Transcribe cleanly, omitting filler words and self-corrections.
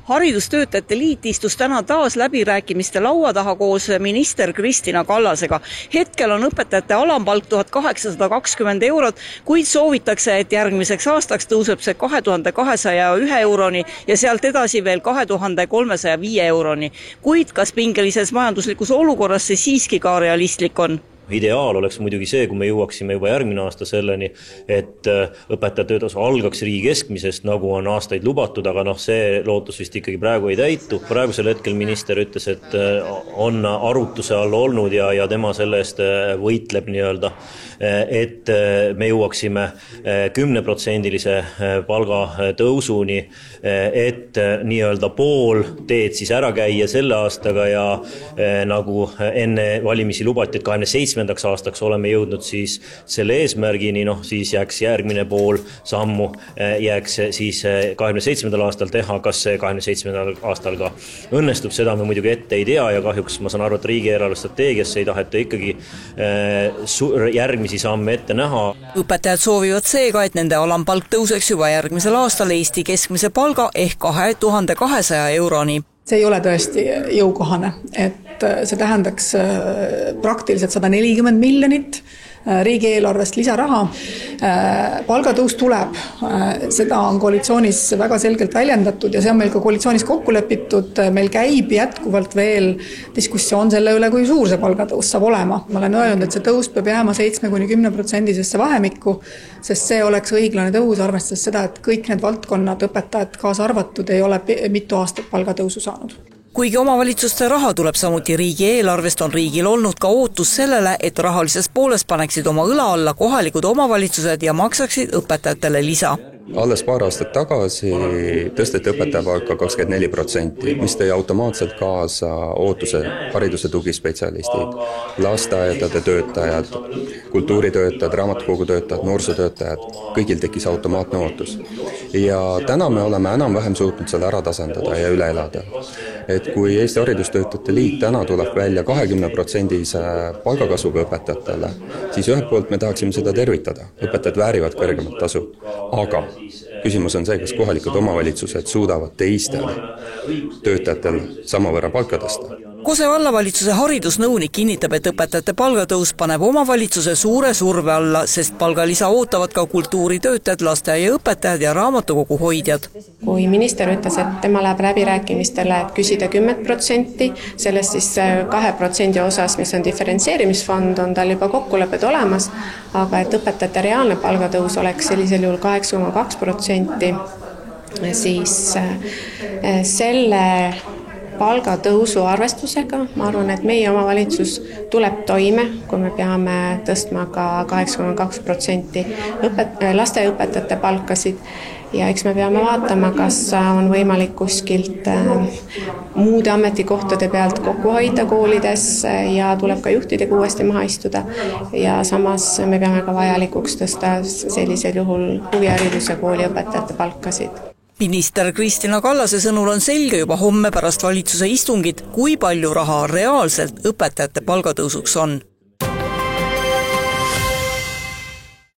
Haridustöötajate liit istus täna taas läbirääkimiste laua taha koos minister Kristina Kallasega. Hetkel on õpetajate alampalk 1820 €, kuid soovitakse, et järgmiseks aastaks tõuseb see 2201 euroni ja sealt edasi veel 2305 euroni. Kuid kas pingelises majanduslikus olukorras see siiski ka realistlik on? Ideaal oleks muidugi see, kui me jõuaksime juba järgmine aasta selleni, et õpetajate töötasu algaks riigi keskmisest, nagu on aastaid lubatud, aga see lootus vist ikkagi praegu ei täitu. Praegusel hetkel minister ütles, et on arutluse all olnud ja tema selle eest võitleb nii-öelda, et me jõuaksime 10% palgatõusuni, et nii-öelda pool teed siis ära käia selle aastaga ja nagu enne valimisi lubati, et 27. aastaks oleme jõudnud siis selle eesmärgini, siis jääks järgmine pool sammu, jääks siis 27. aastal teha, kas see 27. aastal ka õnnestub, seda me muidugi ette ei tea ja kahjuks ma saan aru, et riigieelarve strateegiasse ei taheta ikkagi järgmisi samme ette näha. Õpetajad soovivad seega, et nende alampalk tõuseks juba järgmisel aastal Eesti keskmise palga ehk 2200 euroni. See ei ole tõesti jõukohane, et see tähendaks praktiliselt 140 miljonit riigieelarvest lisaraha. Palgatõus tuleb, seda on koalitsioonis väga selgelt väljendatud ja see on meil ka koalitsioonis kokku lepitud. Meil käib jätkuvalt veel diskussioon selle üle, kui suur see palgatõus saab olema. Ma olen öelnud, et see tõus peab jääma 7–10% vahemikku, sest see oleks õiglane tõus, arvestades seda, et kõik need valdkonnad, õpetajad kaasa arvatud, ei ole mitu aastat palgatõusu saanud. Kuigi omavalitsuste raha tuleb samuti riigieelarvest, on riigil olnud ka ootus sellele, et rahalises pooles paneksid oma õla alla kohalikud omavalitsused ja maksaksid õpetajatele lisa. Alles paar aastat tagasi tõsteti õpetajapalka 24%, mis tõi automaatselt kaasa ootuse hariduse tugispetsialistid, lasteaedade töötajad, kultuuritöötajad, raamatukogutöötajad, noorsootöötajad, kõigil tekkis automaatne ootus. Ja täna me oleme enam-vähem suutnud selle ära tasandada ja üle elada. Et kui Eesti Haridustöötajate Liit täna tuleb välja 20% palgakasvuga õpetajatele, siis ühelt poolt me tahaksime seda tervitada. Õpetajad väärivad kõrgemat tasu. Aga küsimus on see, kas kohalikud omavalitsused suudavad teistel töötajatel samavõrra palka tõsta. Kose vallavalitsuse haridusnõunik kinnitab, et õpetajate palgatõus paneb omavalitsuse suure surve alla, sest palgalisa ootavad ka kultuuritöötajad, lasteaiaõpetajad ja raamatukogu hoidjad. Kui minister ütles, et tema läheb läbirääkimistele, et küsida 10%, sellest siis 2% osas, mis on diferentseerimisfond, on tal juba kokkulepped olemas, aga et õpetajate reaalne palgatõus oleks sellisel juhul 8,2%, siis selle palgatõusu arvestusega, ma arvan, et meie omavalitsus tuleb toime, kui me peame tõstma ka 8,2% lasteaiaõpetajate palkasid ja eks me peame vaatama, kas on võimalik kuskilt muude ametikohtade pealt kokku hoida koolides ja tuleb ka juhtidega uuesti maha istuda ja samas me peame ka vajalikuks tõsta sellisel juhul huvihariduse kooli õpetajate palkasid. Minister Kristina Kallase sõnul on selge juba homme pärast valitsuse istungit, kui palju raha reaalselt õpetajate palgatõusuks on.